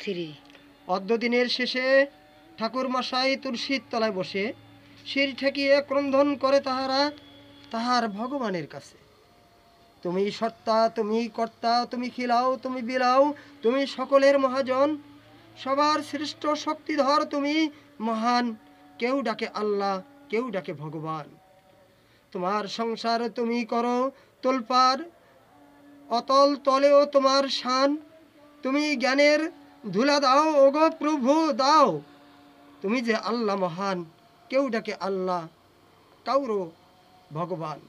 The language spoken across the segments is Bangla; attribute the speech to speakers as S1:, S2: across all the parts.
S1: সিঁড়ি।
S2: অদ্যদিনের শেষে ঠাকুর মশাই তুলসীর তলায় বসে শির ঠেকিয়ে ক্রন্দন করে তাহার ভগবানের কাছে। তুমি সত্তা, তুমি কর্তা, তুমি খিলাও, তুমি বিলাও, তুমি সকলের মহাজন, সবার শ্রেষ্ঠ শক্তিধর, তুমি মহান। কেউ ডাকে আল্লাহ, কেউ ডাকে ভগবান। তোমার সংসার তুমি করো তোলপাড়, অতল তলেও তোমার শান। তুমি জ্ঞানের ধুলা দাও, ওগো প্রভু দাও। তুমি যে আল্লাহ মহান, কেউ ডাকে আল্লাহ, কাউরো ভগবান।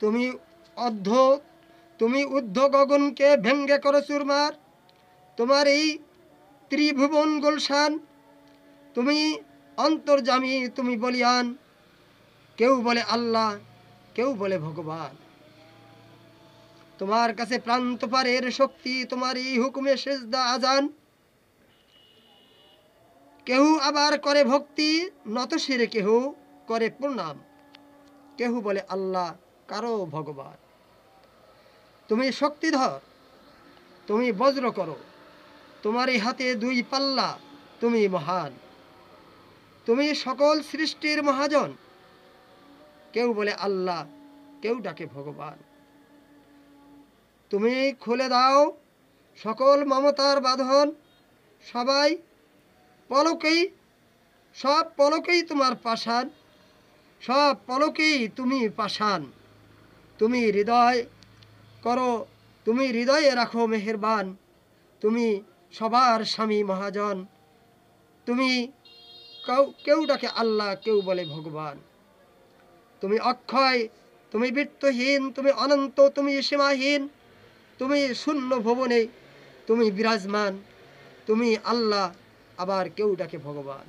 S2: তুমি অর্ধ তুমি ঊর্ধ্ব গগনকে ভেঙ্গে করো চুরমার, তোমার এই ত্রিভুবন গুলশান। তুমি অন্তর্যামী, তুমি বলিয়ান, কেউ বলে আল্লাহ, কেউ বলে ভগবান। তোমার কাছে প্রান্ত পারের শক্তি, তোমার এই হুকুমে সেজদা আজান। কেহ আবার করে ভক্তি, নত শিরে কেহ করে প্রণাম। কেহ বলে আল্লাহ, কারো ভগবান। তুমি শক্তিধর, তুমি বজ্র করো, তোমার এই হাতে দুই পাল্লা, তুমি মহান। তুমি সকল সৃষ্টির মহাজন, কেউ বলে আল্লাহ, কেউ ডাকে ভগবান। তুমি খুলে দাও সকল মমতার বাঁধন, সবাই পলকেই, সব পলকেই তোমার পাষাণ, সব পলকেই তুমি পাষাণ। তুমি হৃদয় করো, তুমি হৃদয়ে রাখো মেহেরবান, তুমি সবার স্বামী মহাজন। তুমি কেউ ডাকে আল্লাহ, কেউ বলে ভগবান। তুমি অক্ষয়, তুমি বৃত্তহীন, তুমি অনন্ত, তুমি সীমাহীন, তুমি শূন্য ভুবনে, তুমি বিরাজমান। তুমি আল্লাহ, আবার কেউ ডাকে ভগবান।